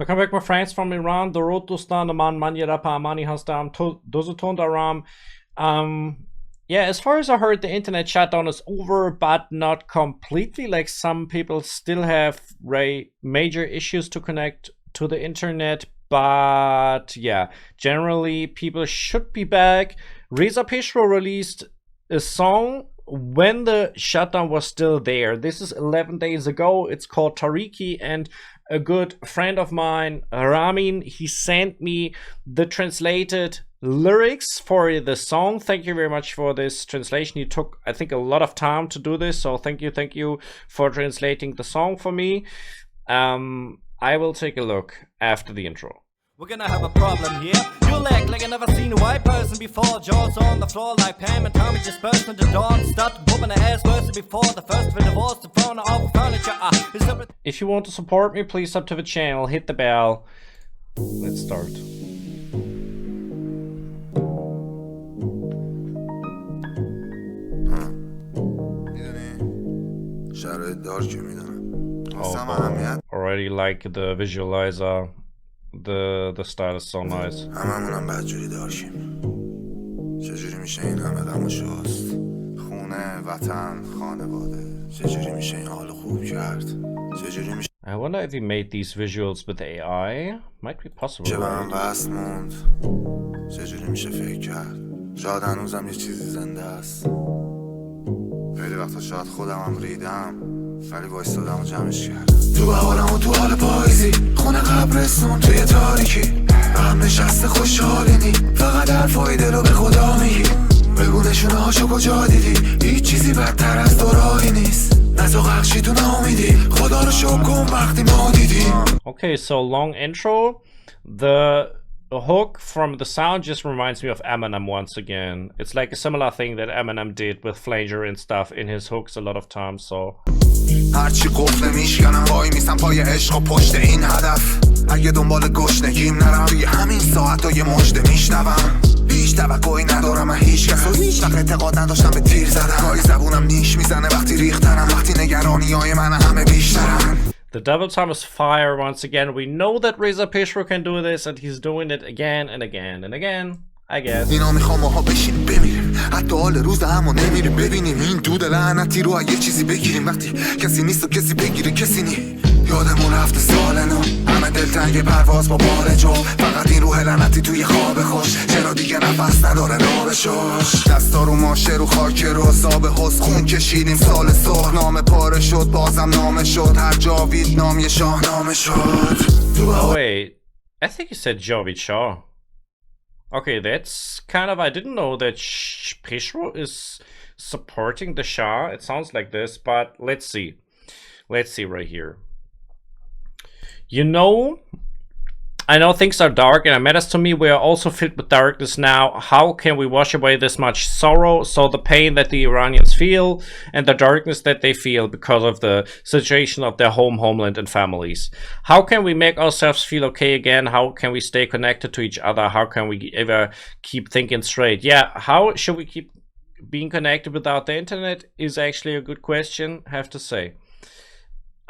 Welcome back, my friends from Iran. The road to Stan, the man Manyara Amani Hastam, Dozuton Daram. Yeah, as far as I heard, the internet shutdown is over, but not completely. Like, some people still have major issues to connect to the internet, but yeah, generally people should be back. Reza Pishro released a song when the shutdown was still there. This is 11 days ago. It's called Tariki, and a good friend of mine, Ramin, he sent me the translated lyrics for the song. Thank you very much for this translation. You took, I think, a lot of time to do this, so thank you for translating the song for me. I will take a look after the intro. We're gonna have a problem here. You'll act like I never seen a white person before. Jaws on the floor like Pam and Tommy just burst into dawn. Start whooping the ass worse than before. The first of a divorce, the phone off furniture. If you want to support me, please sub to the channel, hit the bell. Let's start. Oh, already like the visualizer. The style is so nice. هممونم بدجوری داشیم چجوری میشه این همه غم و شست خونه وطن خانواده چجوری میشه این حال خوب کرد چجوری میشه I wonder if he made these visuals with AI. Might be possible. چه برام بس موند چجوری میشه فکر کرد شاید هنوزم یه چیزی زنده است خیلی وقتا شاید خودم ریدم ولی وایستادم و جمعش کردم تو بهارم و تو حال پاییزی خونه قبرستون توی تاریکی هم نشسته خوشحالینی فقط حرفای دلو به خدا میگی بگو نشونه هاشو کجا دیدی هیچ چیزی بدتر از تو راهی نیست نه تو قخشی تو نامیدی خدا رو شکر کن وقتی ما دیدیم. Okay, so long intro. The hook from the sound just reminds me of Eminem once again. It's like a similar thing that Eminem did with flanger and stuff in his hooks a lot of times, so هرچی قفله میشکنم وای میسم پای عشق و پشت این هدف اگه دنبال گشنگیم نرم توی همین ساعت ها یه مژده میشنوم هیچ توقعی ندارم من هیچ کس و هیچ وقت اعتقاد نداشتم به تیر زدم گاهی زبونم نیش میزنه وقتی ریخترم وقتی نگرانی های من همه بیشترم. The double time is fire once again. We know that Reza Pishro can do this, and he's doing it again and again and again, I guess. اینا میخوام ماها بشینیم بمیریم حتی حال روز همو نمیریم ببینیم این دود لعنتی رو یه چیزی بگیریم وقتی کسی نیست و کسی بگیره کسی نی یادمون رفته سال نو همه دلتنگ پرواز با بار جو فقط این روح لعنتی توی خواب خوش چرا دیگه نفس نداره راه بشوش دستا رو ماشه رو خاک رو حساب حس خون کشیدیم سال سر نام پاره شد بازم نامه شد هر جاوید نام یه شاهنامه شد. Oh, wait, I think you said Javid Shah. Okay, that's kind of, I didn't know that Pishro is supporting the Shah. It sounds like this, but let's see. Let's see right here. You know, I know things are dark and it matters to me. We are also filled with darkness now. How can we wash away this much sorrow? So the pain that the Iranians feel and the darkness that they feel because of the situation of their homeland and families. How can we make ourselves feel okay again? How can we stay connected to each other? How can we ever keep thinking straight? Yeah, how should we keep being connected without the internet is actually a good question, I have to say.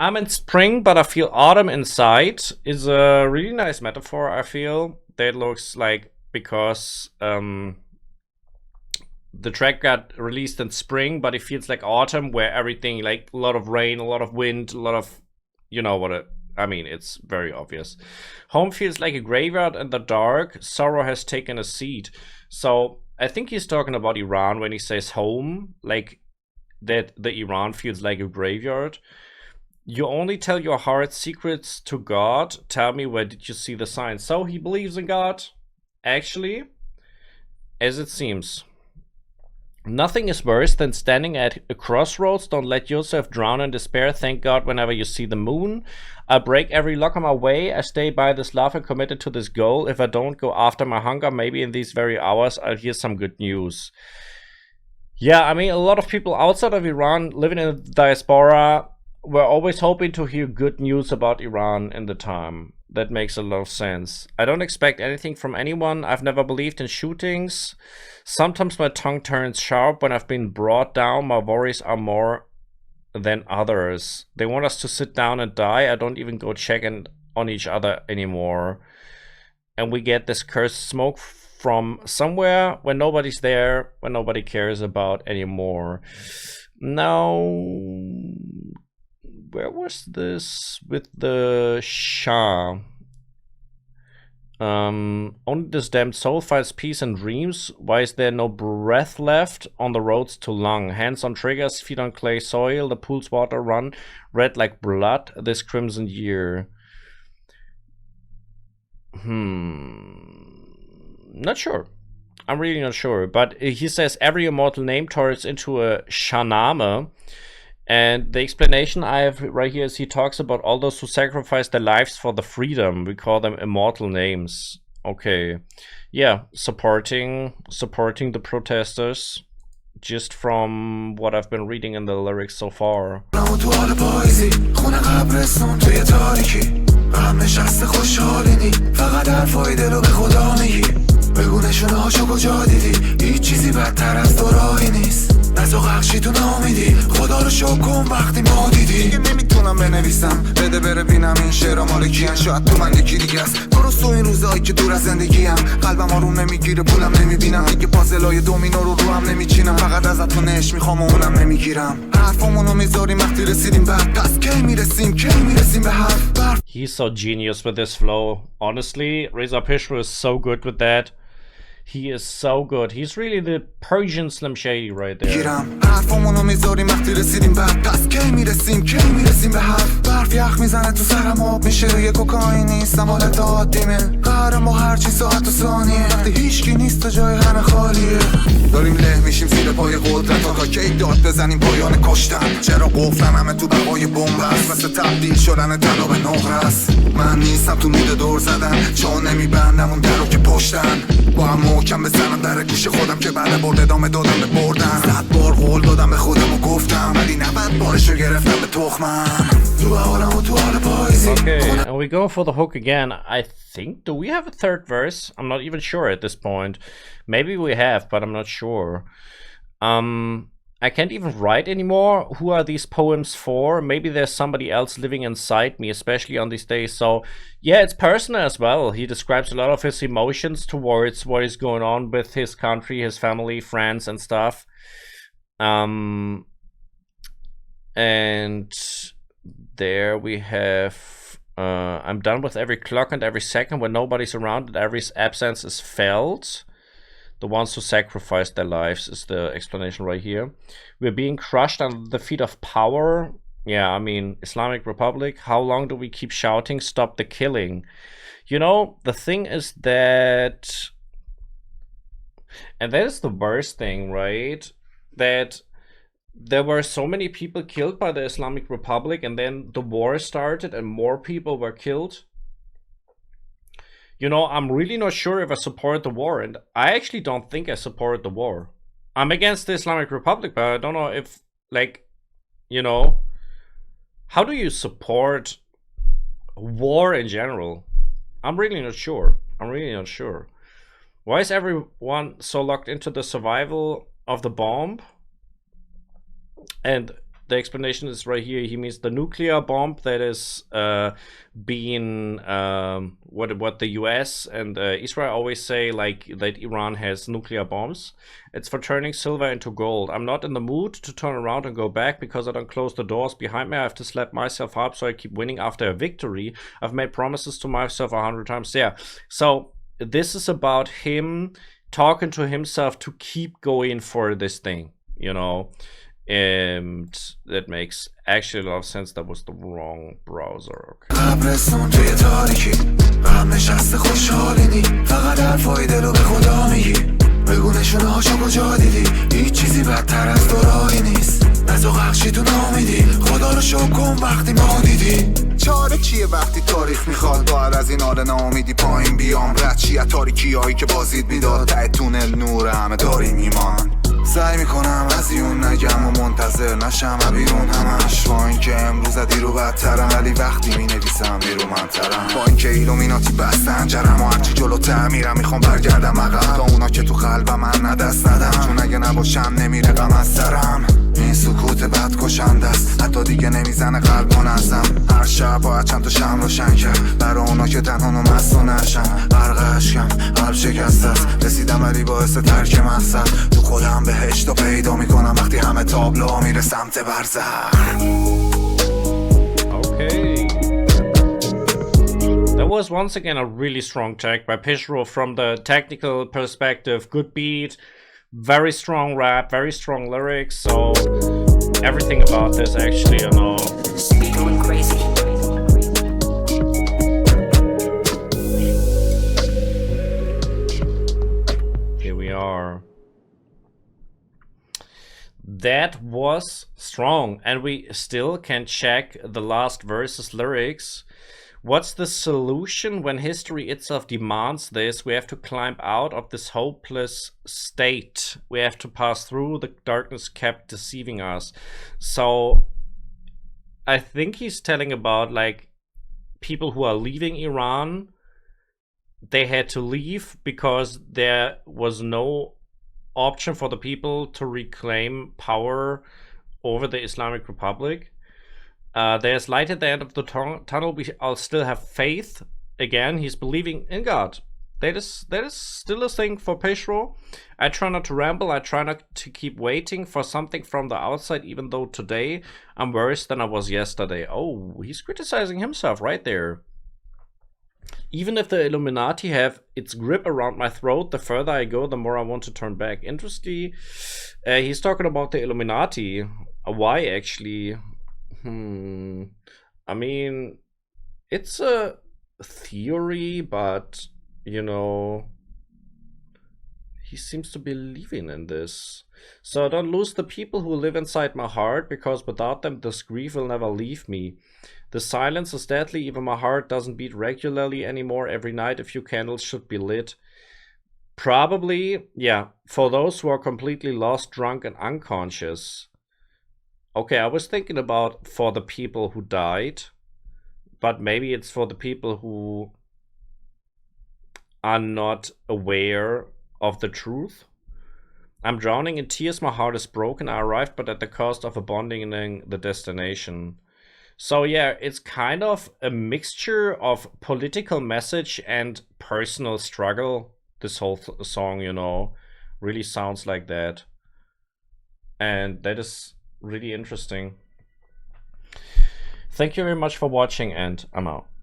I'm in spring, but I feel autumn inside is a really nice metaphor, I feel. That looks like because the track got released in spring, but it feels like autumn where everything, like a lot of rain, a lot of wind, a lot of, you know what I mean, it's very obvious. Home feels like a graveyard in the dark. Sorrow has taken a seat. So I think he's talking about Iran when he says home, like that the Iran feels like a graveyard. You only tell your heart's secrets to God. Tell me, where did you see the signs? So he believes in God, actually, as it seems. Nothing is worse than standing at a crossroads. Don't let yourself drown in despair. Thank God whenever you see the moon. I break every lock on my way. I stay by this love and committed to this goal. If I don't go after my hunger, maybe in these very hours, I'll hear some good news. Yeah, I mean, a lot of people outside of Iran living in the diaspora we're always hoping to hear good news about Iran in the time. That makes a lot of sense. I don't expect anything from anyone. I've never believed in shootings. Sometimes my tongue turns sharp when I've been brought down. My worries are more than others. They want us to sit down and die. I don't even go check and on each other anymore. And we get this cursed smoke from somewhere when nobody's there, when nobody cares about anymore. Now, where was this with the Shah? Only this damned soul finds peace in dreams. Why is there no breath left on the roads to Lung? Hands on triggers, feet on clay soil, the pool's water run red like blood this crimson year. Not sure. I'm really not sure. But he says every immortal name turns into a Shahnameh. And the explanation I have right here is he talks about all those who sacrifice their lives for the freedom. We call them immortal names. Okay. Yeah, supporting the protesters. Just from what I've been reading in the lyrics so far. بگونشون هاشو کجا دیدی هیچ چیزی بدتر از تو راهی نیست نزو غرشی تو نامیدی خدا رو شکر کن وقتی ما دیدی دیگه نمیتونم بنویسم بده بره بینم این شعرها مال کیان شاید تو من یکی دیگه است درست تو این روزایی که دور از زندگیم قلبم آروم نمیگیره پولم نمیبینم دیگه پازلای دومینو رو هم نمیچینم فقط ازت تو نش میخوام و اونم نمیگیرم حرفامونو میذاریم وقتی رسیدیم بعد پس کی میرسیم به حرف He's so genius with this flow. Honestly, Reza Pishro is so good with that. He is so good. He's really the Persian Slim Shady right there. حرفامونو میذاریم وقتی رسیدیم بعد پس کی میرسیم به حرف برف یخ میزنه تو سرم آب میشه یه کوکائین نیستم حالت عادیمه قهرم و هر چی ساعت و ثانیه وقتی هیچکی نیست تا جای همه خالیه داریم له میشیم زیر پای قدرت تا کی داد بزنیم پایان کشتن چرا قفلن همه تو بقای بنبست مثل تبدیل شدن طلا به نقره است من نیستم تو مود دور زدن چون نمیبندم اون درو که پشتن با هم محکم بزنم در گوش خودم که بعد برد ادامه دادم به بردن 100 بار قول دادم به خودم و گفتم ولی 90 بارشو گرفتم به تخمم تو بهارم و تو حال پاییزی. Okay, and we go for the hook again. I think, do we have a third verse? I'm not even sure at this point. Maybe we have, but I'm not sure. I can't even write anymore. Who are these poems for? Maybe there's somebody else living inside me, especially on these days. So yeah, it's personal as well. He describes a lot of his emotions towards what is going on with his country, his family, friends and stuff. And there we have I'm done with every clock and every second when nobody's around and every absence is felt. The ones who sacrificed their lives is the explanation right here. We're being crushed under the feet of power. Yeah, I mean, Islamic Republic. How long do we keep shouting, stop the killing? You know, the thing is that, and that is the worst thing, right? That there were so many people killed by the Islamic Republic, and then the war started and more people were killed. You know, I'm really not sure if I support the war, and I actually don't think I support the war. I'm against the Islamic Republic, but I don't know if, like, you know, how do you support war in general? I'm really not sure. Why is everyone so locked into the survival of the bomb? And the explanation is right here. He means the nuclear bomb that is being what the US and Israel always say, like that Iran has nuclear bombs. It's for turning silver into gold. I'm not in the mood to turn around and go back because I don't close the doors behind me. I have to slap myself up so I keep winning after a victory. I've made promises to myself 100 times. Yeah. So this is about him talking to himself to keep going for this thing, you know. And that makes actually a lot of sense. That was the wrong browser. چاره چیه وقتی تاریخ میخواد باید از این آره ناامیدی پایین بیام رد چیه تاریکی هایی که بازید میداد ته تونل نور همه داریم ایمان سعی میکنم از اون نگم و منتظر نشم بیرون همش با اینکه امروز دیرو بدترم ولی وقتی مینویسم بیرومندترم با اینکه ایلومیناتی بستن جرم و هرچی جلوتر میرم میخوام برگردم عقب تا اونا که تو قلبم من ندست ندم چون اگه نباشم نمیره غم از سرم این سکوت بد کشنده است، حتی دیگه نمیزنه قلب منظم. هر شب باید چند تا شمع روشن کرد برای اونا که تنها و مست و نشن. غرق اشکم قلب شکسته است، رسیدم ولی باعث ترک مقصد. تو خودم بهشت رو پیدا میکنم وقتی همه تابلو میره سمت برزخ. Okay. That was once again a really strong track by Pishro from the technical perspective. Good beat, very strong rap, very strong lyrics. So everything about this actually, you know. Going crazy. Here we are. That was strong, and we still can check the last verse's lyrics. What's the solution when history itself demands this? We have to climb out of this hopeless state. We have to pass through the darkness kept deceiving us. So I think he's telling about like people who are leaving Iran. They had to leave because there was no option for the people to reclaim power over the Islamic Republic. There's light at the end of the tunnel. I'll still have faith. Again, he's believing in God. That is still a thing for Pishro. I try not to ramble. I try not to keep waiting for something from the outside, even though today I'm worse than I was yesterday. Oh, he's criticizing himself right there. Even if the Illuminati have its grip around my throat, the further I go, the more I want to turn back. Interesting. He's talking about the Illuminati. Why, actually? I mean, it's a theory, but, you know, he seems to be believing in this. So don't lose the people who live inside my heart, because without them, this grief will never leave me. The silence is deadly. Even my heart doesn't beat regularly anymore. Every night, a few candles should be lit. Probably, yeah, for those who are completely lost, drunk, and unconscious. Okay, I was thinking about for the people who died, but maybe it's for the people who are not aware of the truth. I'm drowning in tears, my heart is broken. I arrived, but at the cost of abandoning the destination. So yeah, it's kind of a mixture of political message and personal struggle. This whole song, you know, really sounds like that. And that is really interesting. Thank you very much for watching, and I'm out.